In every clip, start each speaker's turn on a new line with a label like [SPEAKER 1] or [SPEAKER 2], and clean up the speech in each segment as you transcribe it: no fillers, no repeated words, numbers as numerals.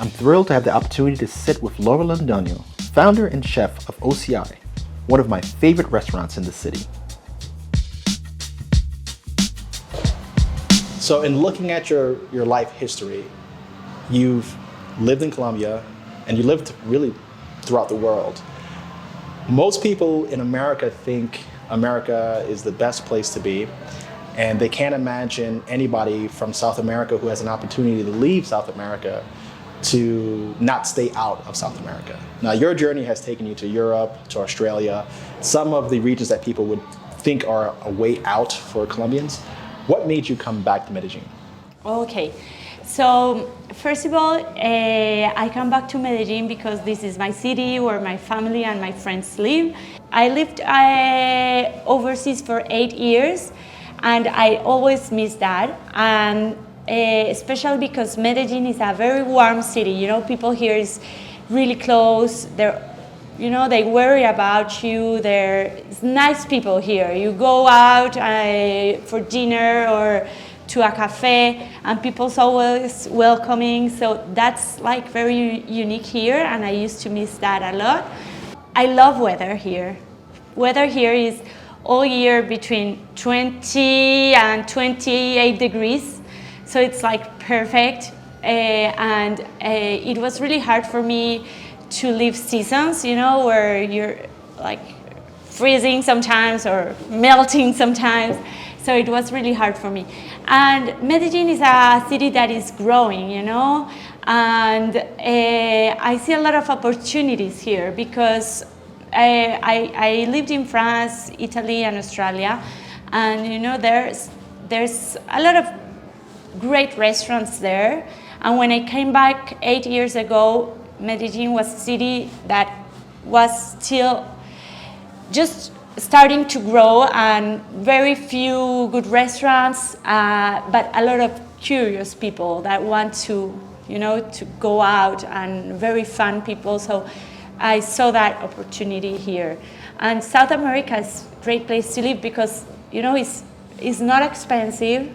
[SPEAKER 1] I'm thrilled to have the opportunity to sit with Londoño, founder and chef of OCI, one of my favorite restaurants in the city. So in looking at your life history, you've lived in Colombia and you lived really throughout the world. Most people in America think America is the best place to be, and they can't imagine anybody from South America who has an opportunity to leave South America to not stay out of South America. Now, your journey has taken you to Europe, to Australia, some of the regions that people would think are a way out for Colombians. What made you come back to Medellin?
[SPEAKER 2] Okay, so first of all, I come back to Medellin because this is my city where my family and my friends live. I lived overseas for 8 years, and I always miss that. And especially because Medellin is a very warm city. You know, people here is really close. They worry about you. There's nice people here. You go out for dinner or to a cafe, and people's always welcoming. So that's like very unique here, and I used to miss that a lot. I love weather here. Weather here is all year between 20 and 28 degrees. So it's like perfect. And it was really hard for me to live seasons, you know, where you're like freezing sometimes or melting sometimes. So it was really hard for me. And Medellin is a city that is growing, you know, and I see a lot of opportunities here because I lived in France, Italy, and Australia, and you know there's a lot of great restaurants there. And when I came back 8 years ago, Medellin was a city that was still just starting to grow, and very few good restaurants, but a lot of curious people that want to, you know, to go out, and very fun people. So I saw that opportunity here. And South America is a great place to live because, you know, it's not expensive,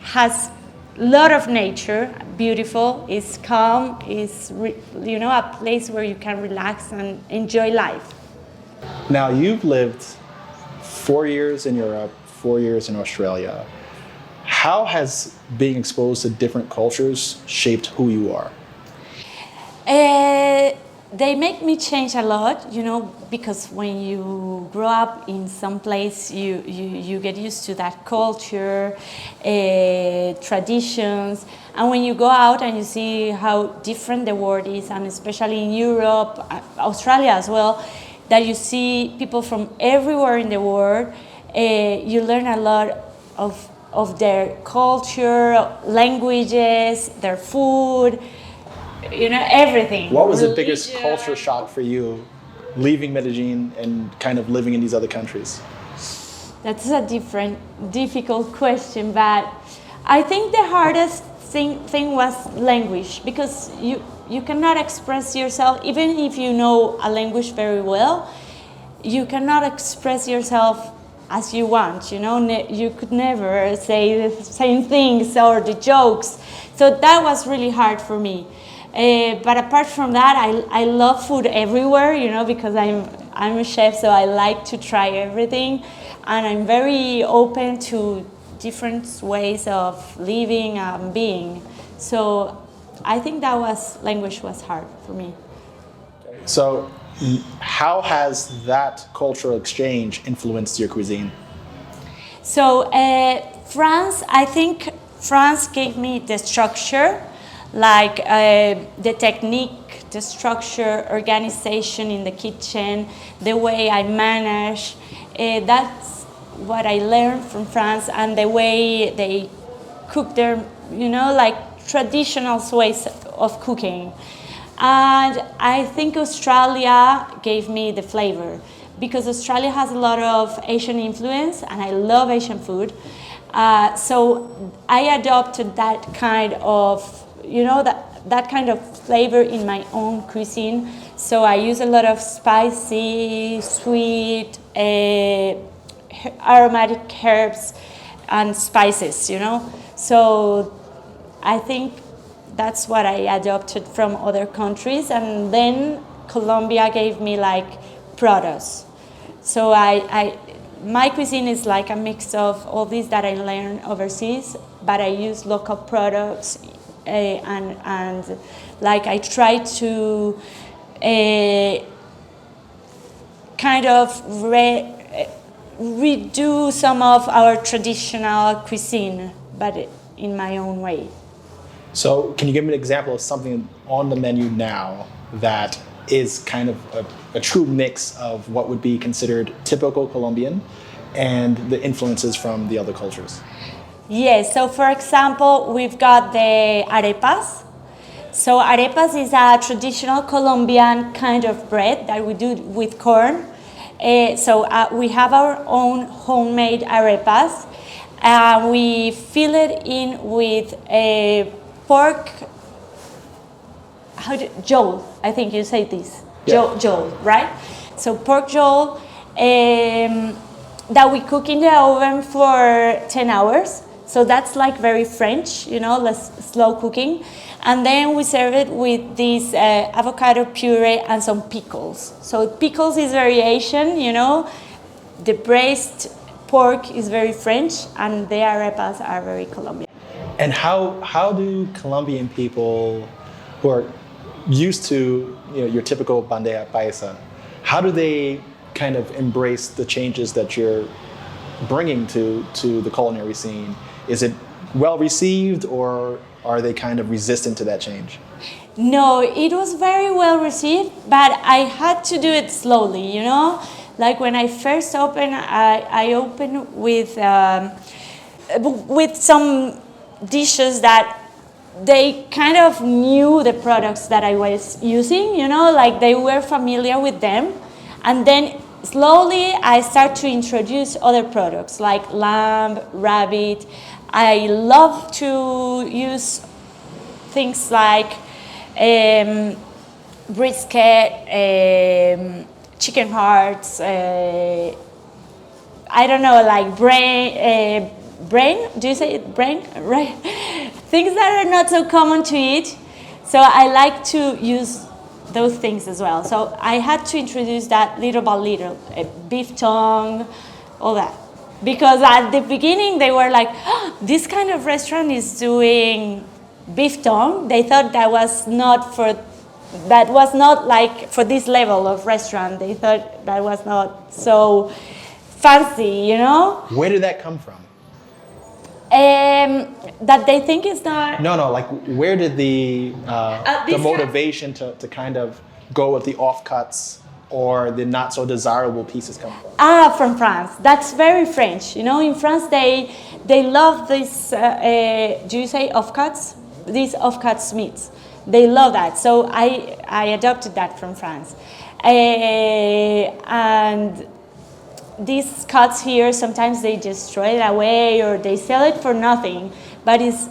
[SPEAKER 2] has a lot of nature, beautiful, is calm, is you know, a place where you can relax and enjoy life.
[SPEAKER 1] Now, you've lived 4 years in Europe, 4 years in Australia. How has being exposed to different cultures shaped who you are?
[SPEAKER 2] They make me change a lot, you know, because when you grow up in some place, you get used to that culture, traditions, and when you go out and you see how different the world is, and especially in Europe, Australia as well, that you see people from everywhere in the world, you learn a lot of their culture, languages, their food, you know, everything.
[SPEAKER 1] What was the biggest culture shock for you leaving Medellin and kind of living in these other countries?
[SPEAKER 2] That's a difficult question, but I think the hardest thing was language, because you cannot express yourself, even if you know a language very well, you cannot express yourself as you want, you know, you could never say the same things or the jokes. So that was really hard for me. But apart from that, I love food everywhere, you know, because I'm a chef, so I like to try everything, and I'm very open to different ways of living and being. So I think language was hard for me.
[SPEAKER 1] So how has that cultural exchange influenced your cuisine?
[SPEAKER 2] So I think France gave me the structure, like the technique, the structure, organization in the kitchen, the way I manage. That's what I learned from France, and the way they cook their, you know, like traditional ways of cooking. And I think Australia gave me the flavor, because Australia has a lot of Asian influence, and I love Asian food. So I adopted that kind of, you know, that kind of flavor in my own cuisine. So I use a lot of spicy, sweet, aromatic herbs and spices, you know. So I think that's what I adopted from other countries, and then Colombia gave me like products. So my cuisine is like a mix of all these that I learned overseas, but I use local products, and like I try to kind of redo some of our traditional cuisine, but in my own way.
[SPEAKER 1] So can you give me an example of something on the menu now that is kind of a true mix of what would be considered typical Colombian and the influences from the other cultures?
[SPEAKER 2] Yes, so for example, we've got the arepas. So arepas is a traditional Colombian kind of bread that we do with corn. We have our own homemade arepas. We fill it in with a pork, joel, I think you say this,
[SPEAKER 1] Yeah.
[SPEAKER 2] joel, right? So pork joel that we cook in the oven for 10 hours. So that's like very French, less slow cooking. And then we serve it with this avocado puree and some pickles. So pickles is very Asian, The braised pork is very French, and the arepas are very Colombian.
[SPEAKER 1] And how do Colombian people who are used to your typical bandeja paisa, how do they kind of embrace the changes that you're bringing to the culinary scene? Is it well received, or are they kind of resistant to that change?
[SPEAKER 2] No, it was very well received, but I had to do it slowly, Like when I first opened, I opened with some dishes that they kind of knew the products that I was using, like they were familiar with them. And then slowly I start to introduce other products like lamb, rabbit. I love to use things like brisket, chicken hearts, I don't know, like brain, do you say it? Brain? Right. Things that are not so common to eat. So I like to use those things as well. So I had to introduce that little by little, beef tongue, all that. Because at the beginning they were like, oh, this kind of restaurant is doing beef tongue. They thought that was not like for this level of restaurant. They thought that was not so fancy,
[SPEAKER 1] Where did that come from?
[SPEAKER 2] That they think is not.
[SPEAKER 1] No, like where did the
[SPEAKER 2] this
[SPEAKER 1] motivation to kind of go with the offcuts or the not so desirable pieces come from?
[SPEAKER 2] From France. That's very French. In France they love this. Do you say offcuts? These offcuts meats. They love that. So I adopted that from France, and these cuts here sometimes they just throw it away or they sell it for nothing, but it's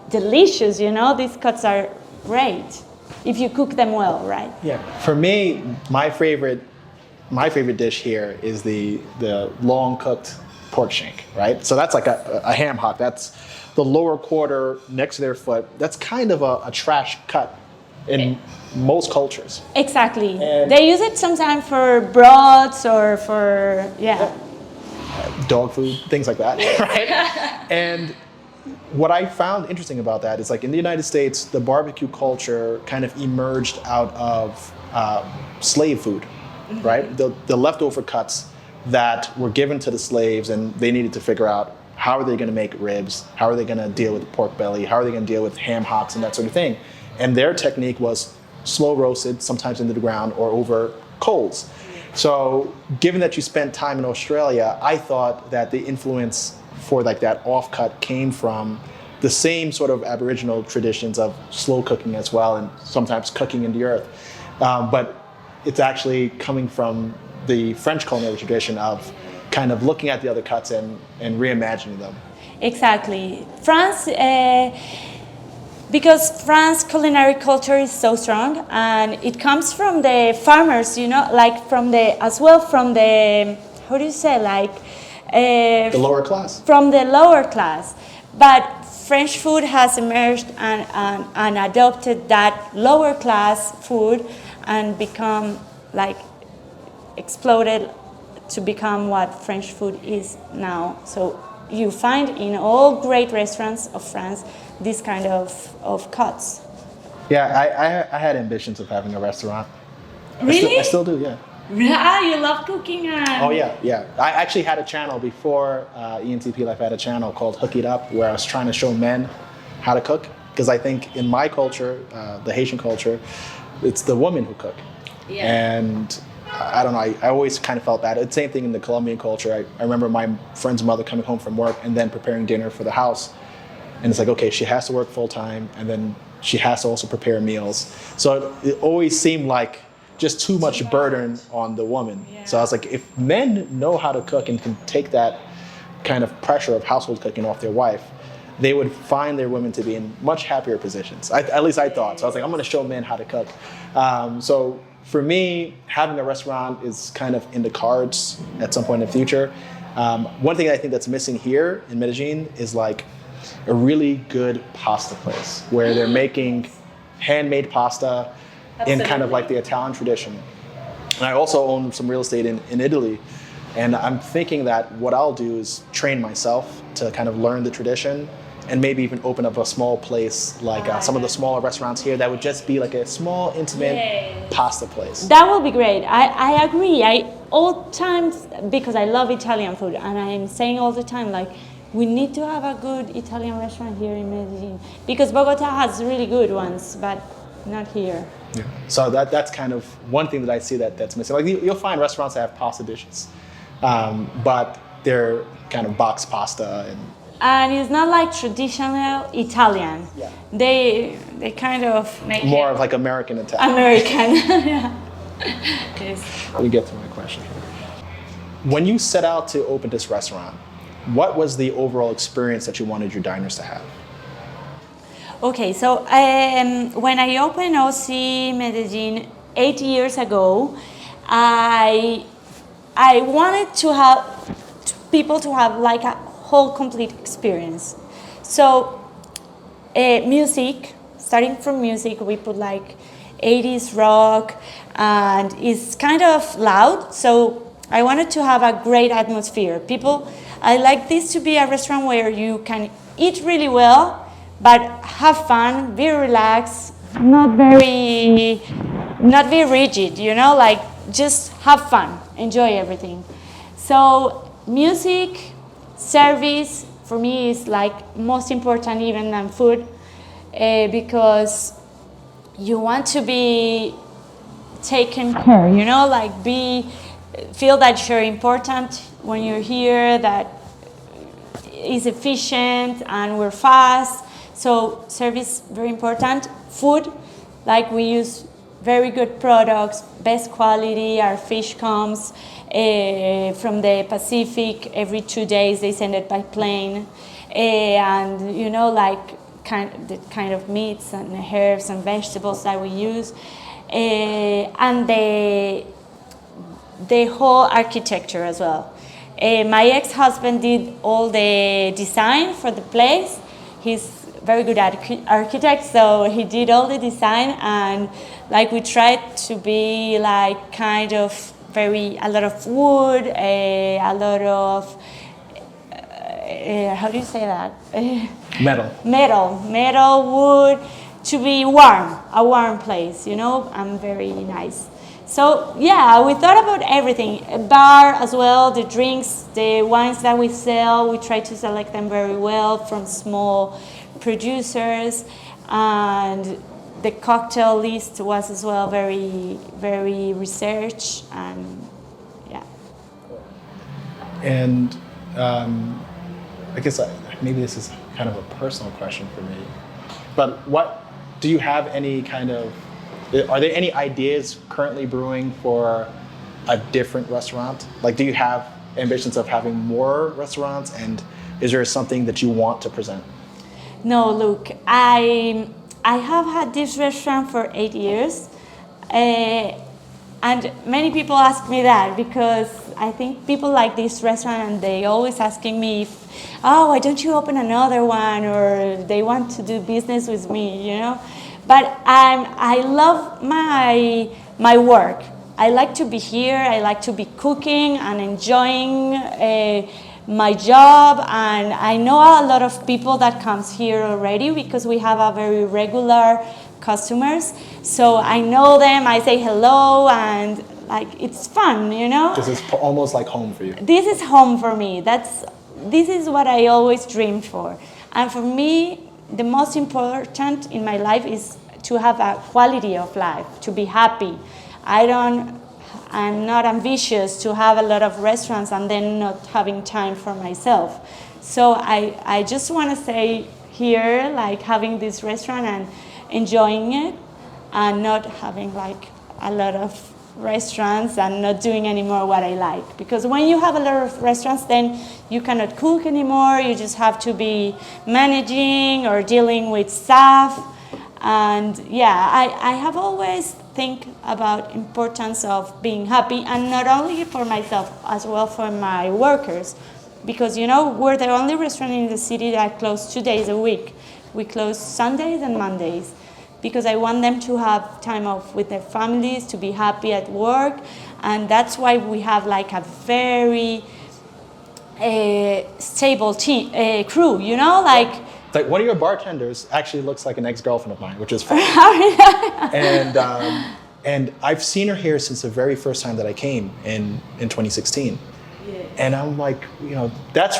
[SPEAKER 2] delicious. These cuts are great if you cook them well, right?
[SPEAKER 1] Yeah. For me, my favorite dish here is the long cooked pork shank, right? So that's like a ham hock. That's the lower quarter next to their foot. That's kind of a trash cut in most cultures.
[SPEAKER 2] Exactly.
[SPEAKER 1] And
[SPEAKER 2] they use it sometimes for broths or for
[SPEAKER 1] dog food, things like that, right? And what I found interesting about that is, like, in the United States, the barbecue culture kind of emerged out of slave food, right? The leftover cuts that were given to the slaves, and they needed to figure out how are they going to make ribs, how are they going to deal with pork belly, how are they going to deal with ham hocks and that sort of thing. And their technique was slow roasted, sometimes into the ground or over coals. So given that you spent time in Australia, I thought that the influence for like that offcut came from the same sort of Aboriginal traditions of slow cooking as well, and sometimes cooking in the earth. But it's actually coming from the French culinary tradition of kind of looking at the other cuts and reimagining them.
[SPEAKER 2] Exactly. France, because France culinary culture is so strong, and it comes from the farmers, like from the how do you say, like
[SPEAKER 1] The lower class.
[SPEAKER 2] from the lower class. But French food has emerged and adopted that lower class food and become like exploded to become what French food is now. So you find in all great restaurants of France this kind of cuts.
[SPEAKER 1] Yeah, I had ambitions of having a restaurant.
[SPEAKER 2] Really?
[SPEAKER 1] I still do, yeah.
[SPEAKER 2] Yeah, you love cooking.
[SPEAKER 1] Oh yeah, yeah. I actually had a channel before ENTP Life. I had a channel called Hook It Up where I was trying to show men how to cook, because I think in my culture, the Haitian culture, it's the women who cook.
[SPEAKER 2] Yeah.
[SPEAKER 1] And I don't know, I always kind of felt bad. It's the same thing in the Colombian culture. I remember my friend's mother coming home from work and then preparing dinner for the house. And it's like, okay, she has to work full time and then she has to also prepare meals. So it always seemed like just too much burden on the woman.
[SPEAKER 2] Yeah.
[SPEAKER 1] So I was like, if men know how to cook and can take that kind of pressure of household cooking off their wife, they would find their women to be in much happier positions. At least I thought. So I was like, I'm going to show men how to cook. So for me, having a restaurant is kind of in the cards at some point in the future. One thing I think that's missing here in Medellin is like a really good pasta place where they're making handmade pasta in kind of like the Italian tradition. And I also own some real estate in Italy. And I'm thinking that what I'll do is train myself to kind of learn the tradition and maybe even open up a small place like some of the smaller restaurants here that would just be like a small, intimate pasta place.
[SPEAKER 2] That will be great. I agree. All times, because I love Italian food, and I'm saying all the time, like, we need to have a good Italian restaurant here in Medellin, because Bogota has really good ones, but not here.
[SPEAKER 1] Yeah. So that's kind of one thing that I see that's missing. Like you'll find restaurants that have pasta dishes, but they're kind of box pasta
[SPEAKER 2] and it's not like traditional Italian.
[SPEAKER 1] Yeah.
[SPEAKER 2] They kind of make
[SPEAKER 1] more
[SPEAKER 2] it
[SPEAKER 1] of like American Italian.
[SPEAKER 2] American. Yeah. Yes.
[SPEAKER 1] Let me get to my question here. When you set out to open this restaurant, what was the overall experience that you wanted your diners to have?
[SPEAKER 2] Okay, so when I opened OCI Medellin 8 years ago, I wanted to have people to have like a whole complete experience. So music, starting from music, we put like 80s rock, and it's kind of loud. So I wanted to have a great atmosphere. I like this to be a restaurant where you can eat really well, but have fun, be relaxed, not very rigid, like just have fun, enjoy everything. So music, service, for me is like most important even than food, because you want to be taken care, like feel that you're important when you're here, that is efficient and we're fast. So service, very important. Food, like we use very good products, best quality. Our fish comes from the Pacific every 2 days. They send it by plane, and like the kind of meats and herbs and vegetables that we use, and the whole architecture as well. My ex-husband did all the design for the place. He's very good architect, so he did all the design, and like we tried to be like kind of a lot of wood, a lot of how do you say that? Metal, wood, to be warm, a warm place, and very nice. So yeah, we thought about everything. A bar as well, the drinks, the wines that we sell, we try to select them very well from small producers, and the cocktail list was as well very, very researched, and yeah.
[SPEAKER 1] And I guess maybe this is kind of a personal question for me, but do you have any kind of, are there any ideas currently brewing for a different restaurant? Like, do you have ambitions of having more restaurants, and is there something that you want to present?
[SPEAKER 2] No, look, I have had this restaurant for 8 years. And many people ask me that because I think people like this restaurant and they always asking me if, oh, why don't you open another one, or they want to do business with me, you know. But I love my work. I like to be here. I like to be cooking and enjoying my job. And I know a lot of people that comes here already because we have a very regular customers. So I know them. I say hello, and like it's fun, you know.
[SPEAKER 1] This is almost like home for you.
[SPEAKER 2] This is home for me. This is what I always dreamed for. And for me, the most important in my life is to have a quality of life, to be happy. I'm not ambitious to have a lot of restaurants and then not having time for myself. So I just want to stay here, like having this restaurant and enjoying it, and not having like a lot of restaurants and not doing anymore what I like. Because when you have a lot of restaurants, then you cannot cook anymore. You just have to be managing or dealing with staff. And yeah, I have always think about importance of being happy, and not only for myself, as well for my workers. Because, you know, we're the only restaurant in the city that closes 2 days a week. We close Sundays and Mondays, because I want them to have time off with their families, to be happy at work. And that's why we have like a very stable team, crew, you know, like.
[SPEAKER 1] It's like one of your bartenders actually looks like an ex-girlfriend of mine, which is fun. And I've seen her here since the very first time that I came in 2016. Yeah. And I'm like, you know, that's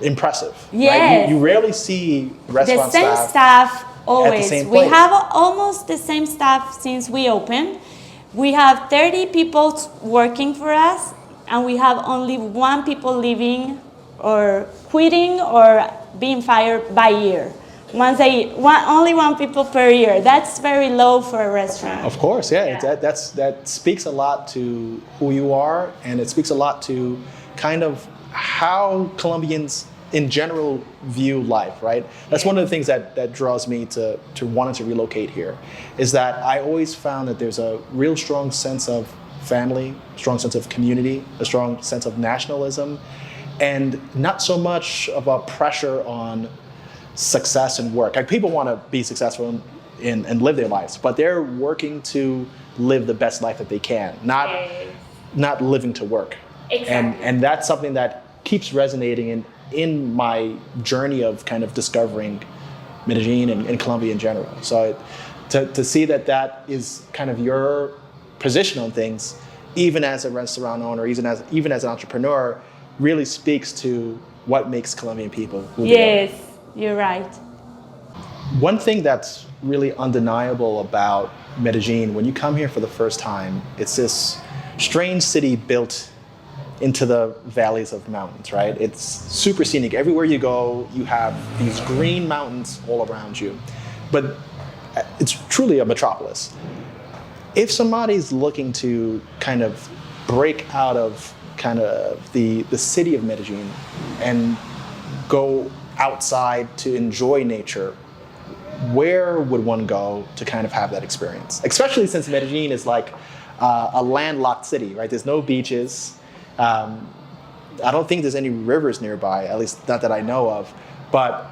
[SPEAKER 1] impressive.
[SPEAKER 2] Yes.
[SPEAKER 1] Right? You rarely see restaurant
[SPEAKER 2] the same staff always.
[SPEAKER 1] At the same
[SPEAKER 2] we
[SPEAKER 1] place.
[SPEAKER 2] have almost the same staff since we opened. We have 30 people working for us, and we have only 1 people leaving or quitting or being fired by year. Only 1 people per year. That's very low for a restaurant.
[SPEAKER 1] Of course, yeah. That speaks a lot to who you are, and it speaks a lot to kind of how Colombians in general view life, right? That's one of the things that draws me to wanting to relocate here, is that I always found that there's a real strong sense of family, strong sense of community, a strong sense of nationalism, and not so much of a pressure on success and work. Like, people want to be successful and live their lives, but they're working to live the best life that they can, not living to work.
[SPEAKER 2] Exactly.
[SPEAKER 1] And that's something that keeps resonating in my journey of kind of discovering Medellin and Colombia in general. So to see that is kind of your position on things, even as a restaurant owner, even as an entrepreneur, really speaks to what makes Colombian people who they are.
[SPEAKER 2] Yes, you're right.
[SPEAKER 1] One thing that's really undeniable about Medellin, when you come here for the first time, it's this strange city built into the valleys of mountains, right? It's super scenic. Everywhere you go, you have these green mountains all around you. But it's truly a metropolis. If somebody's looking to kind of break out of kind of the city of Medellin and go outside to enjoy nature, where would one go to kind of have that experience? Especially since Medellin is like a landlocked city, right? There's no beaches. I don't think there's any rivers nearby, at least not that I know of, but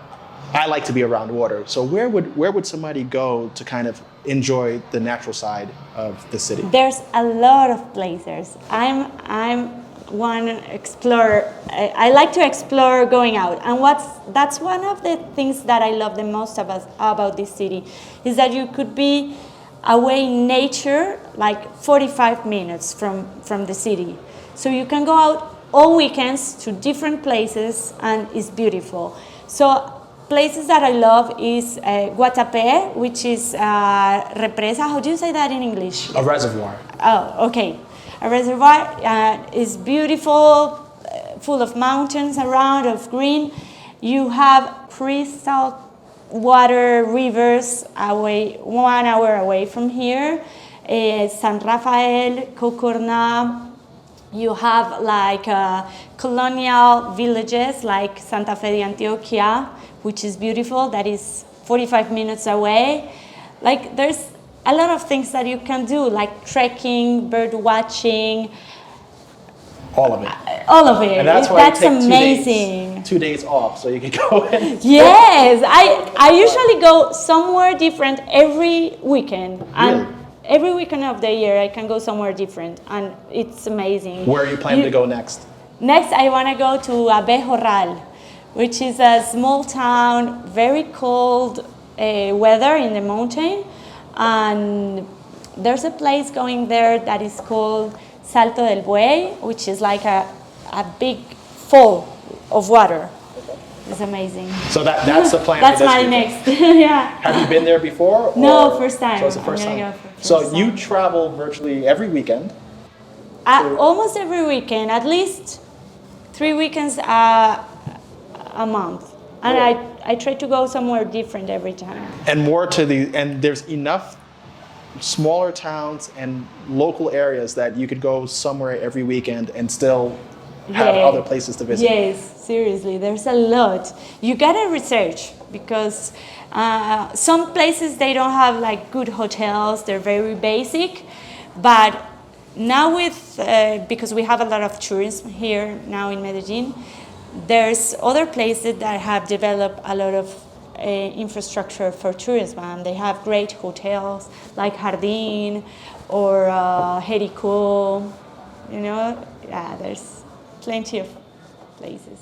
[SPEAKER 1] I like to be around water. So where would somebody go to kind of enjoy the natural side of the city?
[SPEAKER 2] There's a lot of places. I'm one explorer. I like to explore going out, and that's one of the things that I love the most about this city, is that you could be away in nature like 45 minutes from the city. So you can go out all weekends to different places, and it's beautiful. So places that I love is Guatapé, which is represa. How do you say that in English?
[SPEAKER 1] A reservoir.
[SPEAKER 2] Oh, okay. A reservoir is beautiful, full of mountains around, of green. You have crystal water rivers 1 hour away from here. San Rafael, Cocorna. You have like colonial villages like Santa Fe de Antioquia, which is beautiful. That is 45 minutes away. Like, there's a lot of things that you can do, like trekking, bird watching,
[SPEAKER 1] All of it.
[SPEAKER 2] all of it.
[SPEAKER 1] And that's why
[SPEAKER 2] That's
[SPEAKER 1] you take
[SPEAKER 2] amazing.
[SPEAKER 1] 2 days off so you can go and
[SPEAKER 2] Yes, I usually go somewhere different every weekend. And
[SPEAKER 1] Really?
[SPEAKER 2] every weekend of the year I can go somewhere different, and it's amazing.
[SPEAKER 1] Where are you planning to go next?
[SPEAKER 2] Next, I want to go to Abejorral, which is a small town, very cold weather in the mountain. And there's a place going there that is called Salto del Buey, which is like a big fall of water. It's amazing.
[SPEAKER 1] So that's the plan.
[SPEAKER 2] That's
[SPEAKER 1] for this
[SPEAKER 2] my
[SPEAKER 1] weekend.
[SPEAKER 2] next. Yeah.
[SPEAKER 1] Have you been there before?
[SPEAKER 2] No,
[SPEAKER 1] or-
[SPEAKER 2] first time.
[SPEAKER 1] So it's the first
[SPEAKER 2] I'm
[SPEAKER 1] time.
[SPEAKER 2] gonna go for
[SPEAKER 1] So
[SPEAKER 2] first
[SPEAKER 1] you
[SPEAKER 2] time.
[SPEAKER 1] travel virtually every weekend.
[SPEAKER 2] Almost every weekend, at least 3 weekends a month. And I try to go somewhere different every time.
[SPEAKER 1] And more to and there's enough smaller towns and local areas that you could go somewhere every weekend and still have
[SPEAKER 2] Yeah.
[SPEAKER 1] other places to visit.
[SPEAKER 2] Yes, seriously, there's a lot. You gotta research because some places they don't have like good hotels. They're very basic, but now because we have a lot of tourism here now in Medellin, there's other places that have developed a lot of infrastructure for tourism, and they have great hotels like Jardín or Jericho. You know, yeah, there's plenty of places.